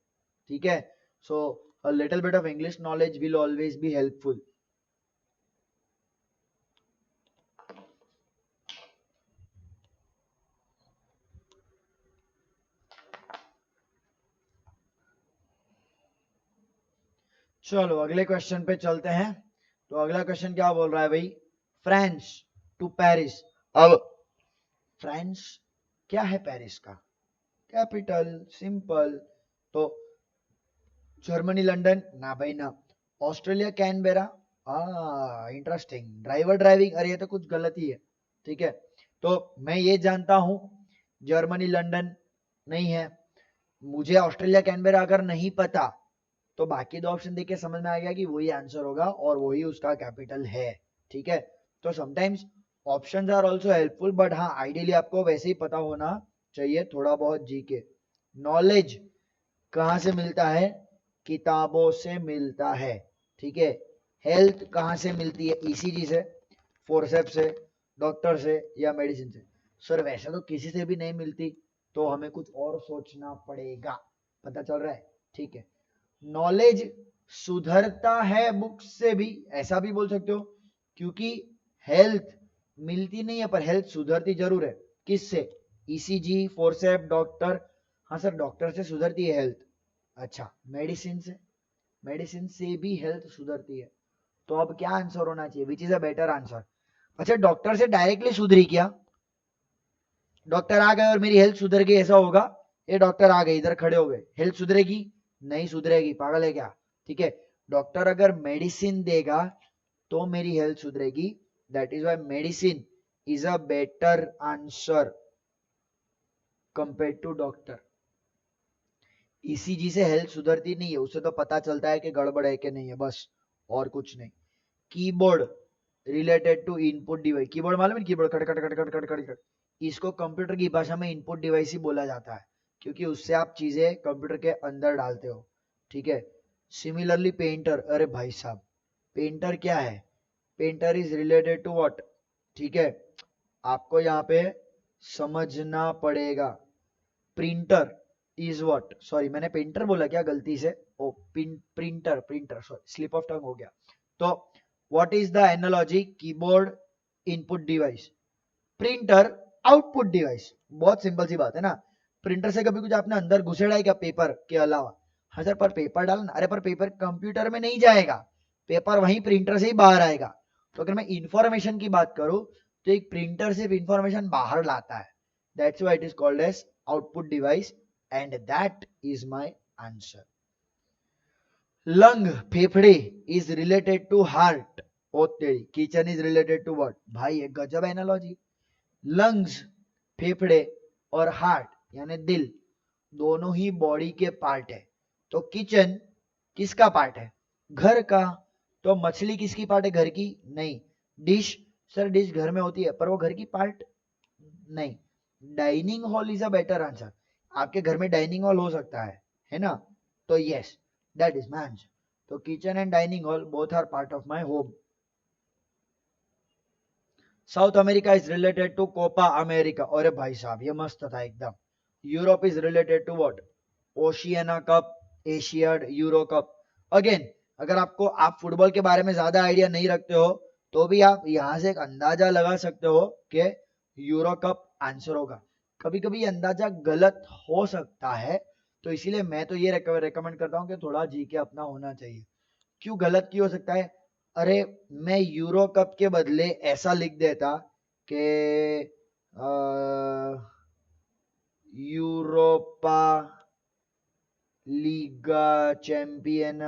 ठीक है, सो a little bit of English knowledge will always be helpful. चलो अगले क्वेश्चन पे चलते हैं। तो अगला क्वेश्चन क्या बोल रहा है भाई, फ्रांस टू पेरिस। अब फ्रांस क्या है पेरिस का कैपिटल, सिंपल। तो जर्मनी लंदन ना भाई ना। Australia Canberra, interesting. Driver driving, अरे ये तो कुछ गलत ही है। ठीक है, तो मैं ये जानता हूं जर्मनी लंदन नहीं है। मुझे ऑस्ट्रेलिया कैनबेरा अगर नहीं पता तो बाकी 2 ऑप्शन देख के समझ में आ गया कि वही आंसर होगा और वही उसका कैपिटल है। ठीक है, तो sometimes options are also helpful, but हाँ आइडियली आपको वैसे ही पता होना चाहिए थोड़ा बहुत जीके। नॉलेज कहाँ से मिलता है, किताबों से मिलता है। ठीक है, हेल्थ कहाँ से मिलती है, ईसीजी से, फोर्सेप्स से, डॉक्टर से या मेडिसिन से। सर वैसे तो किसी से भी नहीं मिलती, तो हमें कुछ और सोचना पड़ेगा। पता चल रहा है? ठीक है, नॉलेज सुधरता है बुक से भी, ऐसा भी बोल सकते हो, क्योंकि हेल्थ मिलती नहीं है पर हेल्थ सुधरती जरूर है। किससे? ECG, forcep, doctor. हाँ सर डॉक्टर से सुधरती है हेल्थ। अच्छा, मेडिसिन से? मेडिसिन से भी हेल्थ सुधरती है। तो अब क्या आंसर होना चाहिए, which is a better answer? अच्छा, डॉक्टर से डायरेक्टली सुधरी क्या? डॉक्टर आ गए और मेरी हेल्थ सुधर गई ऐसा होगा? ये डॉक्टर आ गए इधर खड़े हो गए, हेल्थ सुधरेगी? नहीं सुधरेगी, पागल है क्या? ठीक है, डॉक्टर अगर मेडिसिन देगा तो मेरी हेल्थ सुधरेगी। That is why medicine is a better answer compare to doctor. ECG से हेल्थ सुधरती नहीं है, उससे तो पता चलता है कि गड़बड़ है कि नहीं है, बस और कुछ नहीं। Keyboard related to input device. Keyboard मालूम है? कीबोर्ड खट खट खट खट खट खट खट, इसको कंप्यूटर की भाषा में इनपुट डिवाइस ही बोला जाता है, क्योंकि उससे आप चीजें कंप्यूटर के अंदर डालते हो। ठीक है, सिमिलरली पेंटर, अरे भाई साहब पेंटर क्या है? Painter is related to what? ठीक है, आपको यहाँ पे समझना पड़ेगा। प्रिंटर इज व्हाट, सॉरी मैंने पेंटर बोला क्या गलती से? Oh printer, printer sorry, slip of tongue हो गया। तो what is the analogy? Keyboard input device, printer output device. बहुत सिंपल सी बात है ना। प्रिंटर से कभी कुछ आपने अंदर घुसेड़ा है क्या पेपर के अलावा? हाँ सर पर पेपर डालना, अरे पर पेपर कंप्यूटर में नहीं जाएगा, पेपर वहीं प्रिंटर से ही बाहर आएगा। तो अगर मैं इंफॉर्मेशन की बात करूं तो एक प्रिंटर सिर्फ इंफॉर्मेशन बाहर लाता है। That's why it is called as output device and that is my answer. Lung, फेफड़े इज रिलेटेड टू हार्ट। ओ तेरी, kitchen is related to what? भाई एक गजब एनालॉजी। लंग्स, फेफड़े और हार्ट यानी दिल दोनों ही बॉडी के पार्ट है। तो किचन किसका पार्ट है? घर का। तो मछली किसकी पार्ट है? घर की? नहीं। डिश, सर डिश घर में होती है पर वो घर की पार्ट नहीं। Dining hall is a better answer. आपके घर में डाइनिंग हॉल हो सकता है ना? तो yes, that is my answer. तो kitchen and dining hall both are part of my home. South America is related to Copa America. अरे भाई साहब ये मस्त था एकदम। Europe is related to what? Oceania cup, Asiad, Euro cup. Again अगर आपको, आप फुटबॉल के बारे में ज्यादा आइडिया नहीं रखते हो तो भी आप यहां से एक अंदाजा लगा सकते हो कि यूरो कप आंसर होगा। कभी कभी अंदाजा गलत हो सकता है, तो इसीलिए मैं तो ये रेकमेंड करता हूँ कि थोड़ा जीके अपना होना चाहिए। क्यों गलत क्यों हो सकता है? अरे मैं यूरो कप के बदले ऐसा लिख देता कि यूरोपा लीगा चैंपियन,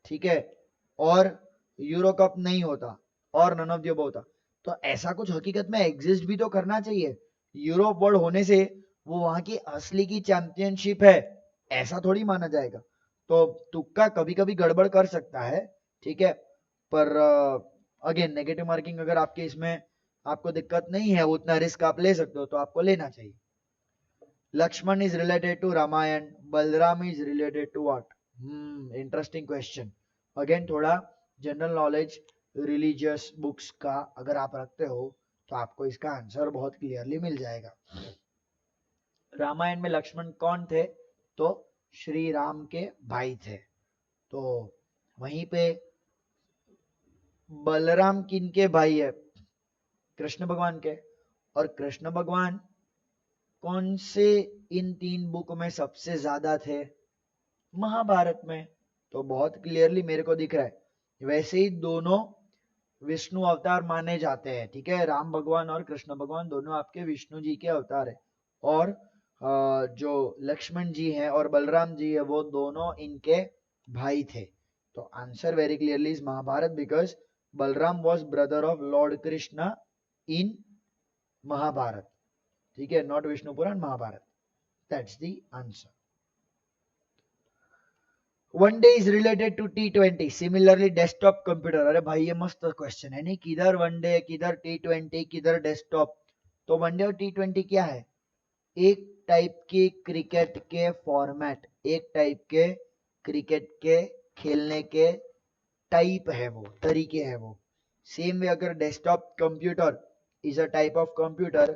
ठीक है, और यूरो कप नहीं होता और नन ऑफ द अबव होता। तो ऐसा कुछ हकीकत में एग्जिस्ट भी तो करना चाहिए। यूरोप वर्ल्ड होने से वो वहां की असली की चैंपियनशिप है ऐसा थोड़ी माना जाएगा। तो तुक्का कभी कभी गड़बड़ कर सकता है। ठीक है, पर अगेन नेगेटिव मार्किंग अगर आपके इसमें आपको दिक्कत नहीं है, उतना रिस्क आप ले सकते हो तो आपको लेना चाहिए. Lakshman is related to Ramayan, Balram is related to what? Interesting question. Again थोड़ा जनरल नॉलेज रिलीजियस बुक्स का अगर आप रखते हो तो आपको इसका आंसर बहुत क्लियरली मिल जाएगा. रामायण में लक्ष्मण कौन थे? तो श्री राम के भाई थे. तो वहीं पे बलराम किनके भाई है? कृष्ण भगवान के. और कृष्ण भगवान कौन से इन 3 बुक में सबसे ज्यादा थे? महाभारत में. तो बहुत क्लियरली मेरे को दिख रहा है. वैसे ही दोनों विष्णु अवतार माने जाते हैं. ठीक है, राम भगवान और कृष्ण भगवान दोनों आपके विष्णु जी के अवतार है. और जो लक्ष्मण जी हैं और बलराम जी है वो दोनों इनके भाई थे. तो answer very clearly is Mahabharata, because Balram was brother of lord Krishna in Mahabharata. ठीक है, not Vishnu Purana, Mahabharata. That's the answer. One day is related to T20, similarly desktop computer. अरे भाई ये मस्त क्वेश्चन है नहीं, किधर वन डे, किधर T20, किधर डेस्कटॉप. तो वन डे और T20 क्या है? एक टाइप के क्रिकेट के फॉर्मेट, एक टाइप के क्रिकेट के खेलने के टाइप है, वो तरीके है वो. सेम वे अगर desktop computer is a type of computer,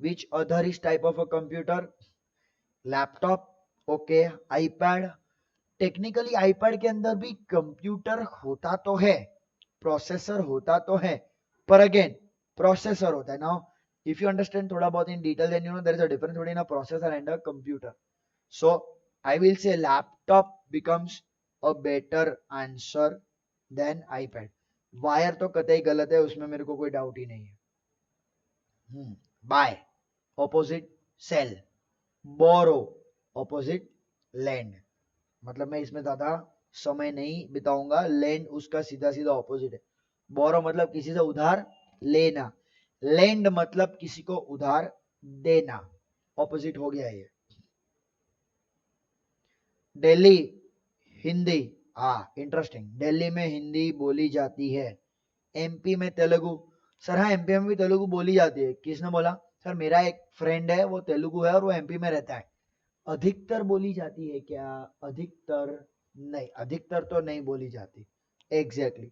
which other is type of a computer? Laptop. Okay, iPad. Technically iPad के अंदर भी कंप्यूटर होता तो है, प्रोसेसर होता तो है, पर अगेन प्रोसेसर होता है. नाउ if you understand थोड़ा बहुत in detail, then you know there is a difference between a processor and a computer. So I will say laptop becomes a better answer than iPad. Wire तो कतई गलत है, उसमें मेरे को कोई डाउट ही नहीं है. बाय ऑपोजिट सेल, बोरो ऑपोजिट लैंड. मतलब मैं इसमें ज्यादा समय नहीं बिताऊंगा. लैंड उसका सीधा सीधा ऑपोजिट है. बोरो मतलब किसी से उधार लेना, लैंड मतलब किसी को उधार देना. ऑपोजिट हो गया ये. दिल्ली हिंदी. इंटरेस्टिंग. दिल्ली में हिंदी बोली जाती है. एमपी में तेलुगु. सर हाँ, एमपी में भी तेलुगु बोली जाती है. किसने बोला? सर मेरा एक फ्रेंड है, वो तेलुगु है और वो एमपी में रहता है. अधिकतर बोली जाती है क्या? अधिकतर नहीं, अधिकतर तो नहीं बोली जाती. एग्जैक्टली.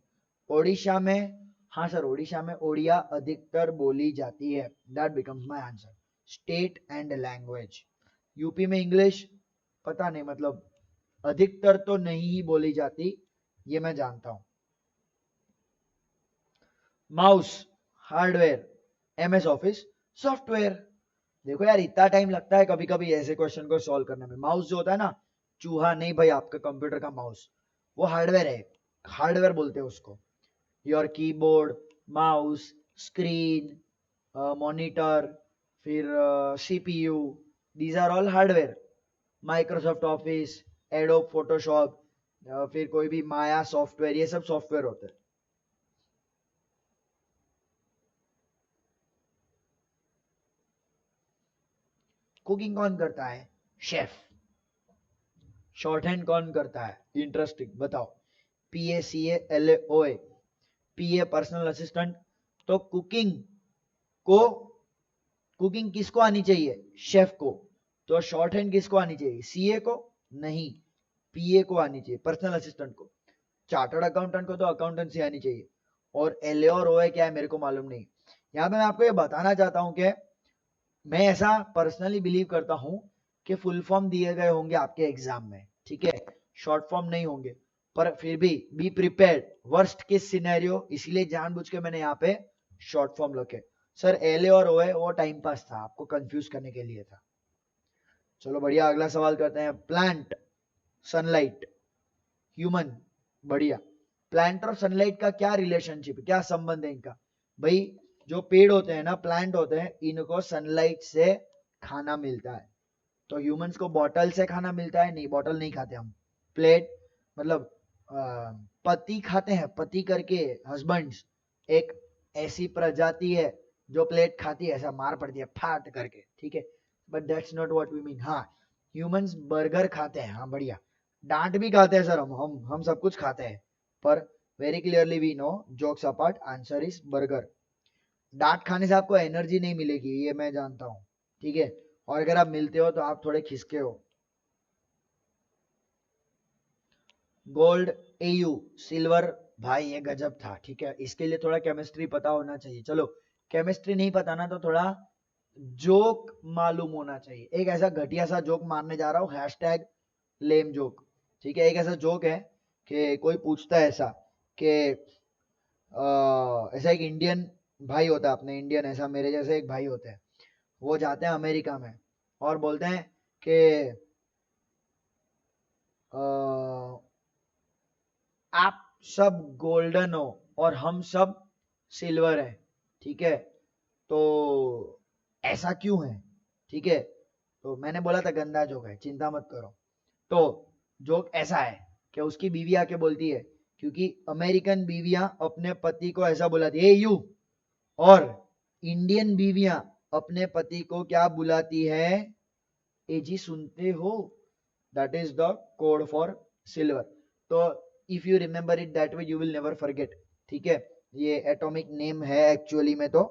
ओडिशा में, हाँ सर, ओडिशा में ओडिया अधिकतर बोली जाती है. That becomes my answer. State and language. UP में इंग्लिश, पता नहीं, मतलब अधिकतर तो नहीं ही बोली जाती, ये मैं जानता हूं. Mouse hardware, MS office software. देखो यार, इतना टाइम लगता है कभी कभी ऐसे क्वेश्चन को सॉल्व करने में. माउस जो होता है ना, चूहा नहीं भाई, आपका कंप्यूटर का माउस, वो हार्डवेयर है. हार्डवेयर बोलते हैं उसको. Your keyboard, mouse, screen, monitor, फिर CPU, these are all hardware. Microsoft office, Adobe Photoshop, फिर कोई भी माया सॉफ्टवेयर, ये सब सॉफ्टवेयर होते हैं. कुकिंग कौन करता है? शेफ. शॉर्ट हैंड कौन करता है? इंटरेस्टिंग, बताओ. PACALOA. पीए पर्सनल असिस्टेंट. तो कुकिंग किसको आनी चाहिए? शेफ को. तो शॉर्ट हैंड किसको आनी चाहिए? सीए को? नहीं, पीए को आनी चाहिए, पर्सनल असिस्टेंट को. चार्टर्ड अकाउंटेंट को तो अकाउंटेंसी आनी चाहिए. और एलए और ओए क्या है मेरे को मालूम नहीं. यहाँ पे मैं आपको ये बताना चाहता हूं कि मैं ऐसा पर्सनली बिलीव करता हूं कि फुल फॉर्म दिए गए होंगे आपके एग्जाम में. ठीक है, शॉर्ट फॉर्म नहीं होंगे, पर फिर भी be prepared. Worst case scenario, इसीलिए जानबूझ के मैंने यहाँ पे शॉर्ट फॉर्म रखे. सर एलए और ओए वो टाइम पास था, आपको कंफ्यूज करने के लिए था. चलो बढ़िया, अगला सवाल करते हैं. Plant, sunlight, human. बढ़िया. प्लांट और सनलाइट का क्या रिलेशनशिप, क्या संबंध है इनका? भाई जो पेड़ होते हैं ना, प्लांट होते हैं, इनको सनलाइट से खाना मिलता है. तो ह्यूमंस को बॉटल से खाना मिलता है? नहीं, बॉटल नहीं खाते हम. प्लेट, मतलब पति खाते हैं, पति करके हस्बैंड्स, एक ऐसी प्रजाति है जो प्लेट खाती है, ऐसा मार पड़ती है फाट करके. ठीक है, but that's not what we mean. हाँ, ह्यूमंस बर्गर खाते हैं. हाँ बढ़िया. डांट भी खाते हैं सर, हम सब कुछ खाते हैं, पर very clearly we know, jokes apart, answer is burger. डांट खाने से आपको एनर्जी नहीं मिलेगी, ये मैं जानता हूं, ठीक है, और अगर आप मिलते हो तो आप थोड़े खिसके हो। गोल्ड, एयू, सिल्वर, भाई ये गजब था, ठीक है, इसके लिए थोड़ा केमिस्ट्री पता होना चाहिए। चलो केमिस्ट्री नहीं पता ना तो थोड़ा जोक मालूम होना चाहिए। एक ऐसा घटिया सा जोक मारने जा रहा हूँ, हैशटैग लेम जोक, ठीक है। एक ऐसा जोक है कि कोई पूछता है ऐसा कि ऐसा एक इंडियन भाई होता है, अपने इंडियन, ऐसा मेरे जैसे एक भाई होते हैं, वो जाते हैं अमेरिका में और बोलते हैं कि आप सब गोल्डन हो और हम सब सिल्वर है, ठीक है, तो ऐसा क्यों है, ठीक है। तो मैंने बोला था गंदा जोक है, चिंता मत करो। तो जोक ऐसा है कि उसकी बीवी आके बोलती है, क्योंकि अमेरिकन बीवियां अपने पति को ऐसा बुलाती है, यू, और इंडियन बीवियां अपने पति को क्या बुलाती है, ए जी सुनते हो, that is the code for silver. तो if you remember it that way you will never forget, ठीक है। ये एटॉमिक नेम है एक्चुअली में तो,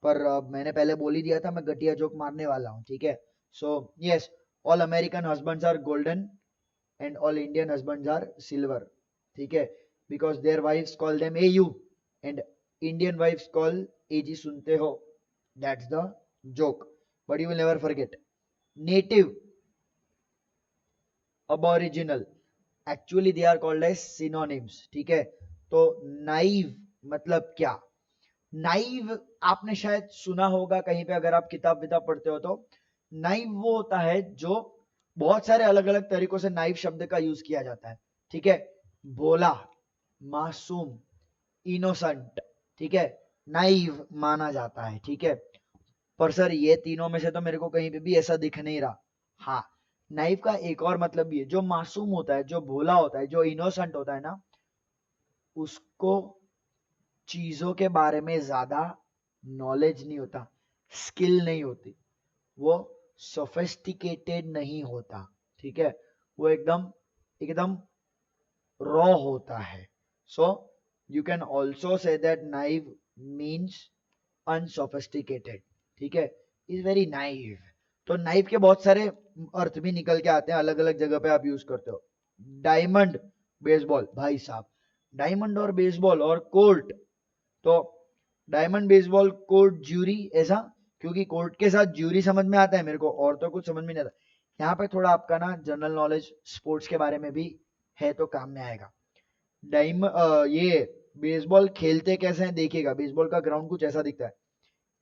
पर मैंने पहले बोल ही दिया था मैं घटिया जोक मारने वाला हूँ, ठीक है। So yes, all American husbands are golden and all Indian husbands are silver, ठीक है, because their wives call them A U and Indian wives call ए जी सुनते हो, that's the joke, but you will never forget. Native, aboriginal, actually they are called as synonyms, ठीक है। तो naive मतलब क्या, नाइव आपने शायद सुना होगा कहीं पे, अगर आप किताब विताब पढ़ते हो तो। नाइव वो होता है जो बहुत सारे अलग अलग तरीकों से नाइव शब्द का यूज किया जाता है, ठीक है। भोला, मासूम, इनोसेंट, ठीक है, नाइव माना जाता है, ठीक है। पर सर ये तीनों में से तो मेरे को कहीं पे भी ऐसा दिख नहीं रहा। हाँ, नाइव का एक और मतलब भी है, जो मासूम होता है, जो भोला होता है, जो इनोसेंट होता है ना, उसको चीजों के बारे में ज्यादा नॉलेज नहीं होता, स्किल नहीं होती, वो सोफिस्टिकेटेड नहीं होता, ठीक है, वो एकदम एकदम रॉ होता है। So you can also say that naive means unsophisticated, ठीक है, इज वेरी नाइव। तो नाइव के बहुत सारे अर्थ भी निकल के आते हैं, अलग अलग जगह पे आप यूज करते हो। डायमंड, बेसबॉल, भाई साहब, डायमंड और बेसबॉल और कोर्ट, तो डायमंड, बेसबॉल, कोर्ट, ज्यूरी, ऐसा, क्योंकि कोर्ट के साथ ज्यूरी समझ में आता है मेरे को, और तो कुछ समझ में नहीं आता। यहाँ पे थोड़ा आपका ना जनरल नॉलेज स्पोर्ट्स के बारे में भी है तो काम में आएगा। ये बेसबॉल खेलते कैसे हैं देखिएगा, बेसबॉल का ग्राउंड कुछ ऐसा दिखता है,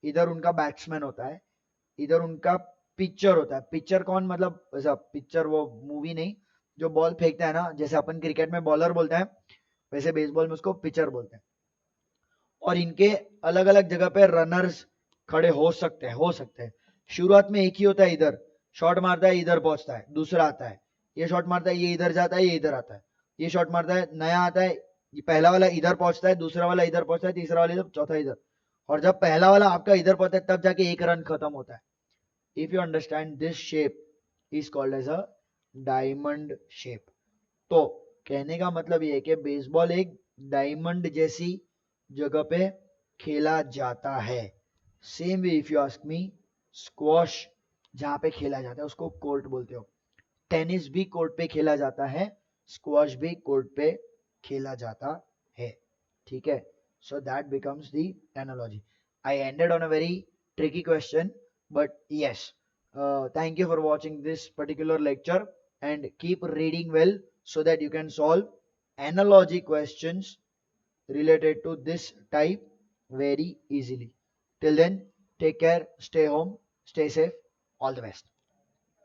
इधर उनका बैट्समैन होता है, इधर उनका पिक्चर होता है। पिक्चर कौन, मतलब ऐसा पिक्चर वो मूवी नहीं, जो बॉल फेंकता है ना, जैसे अपन क्रिकेट में बॉलर बोलते हैं, वैसे बेसबॉल में उसको पिचर बोलते हैं। और इनके अलग अलग जगह पे रनर्स खड़े हो सकते हैं। शुरुआत में एक ही होता है, इधर शॉट मारता है, इधर पहुंचता है, दूसरा आता है, ये शॉट मारता है, ये इधर जाता है, ये इधर आता है, ये शॉट मारता है, नया आता है, ये पहला वाला इधर पहुंचता है, दूसरा वाला इधर पहुंचता है, तीसरा वाला इधर, चौथा इधर, और जब पहला वाला आपका इधर पहुंचता है तब जाके एक रन खत्म होता है। If you understand this shape is called as a diamond shape. तो कहने का मतलब ये है कि बेसबॉल एक डायमंड जैसी जगह पे खेला जाता है। Same way if you ask me, squash जहां पे खेला जाता है उसको कोर्ट बोलते हो, टेनिस भी कोर्ट पे खेला जाता है, स्क्वॉश भी कोर्ट पे खेला जाता है, ठीक है। So that becomes the analogy. I ended on a very tricky question, but yes, thank you for watching this particular lecture, and keep reading well so that you can solve analogy questions related to this type very easily. Till then, take care, stay home, stay safe, all the best.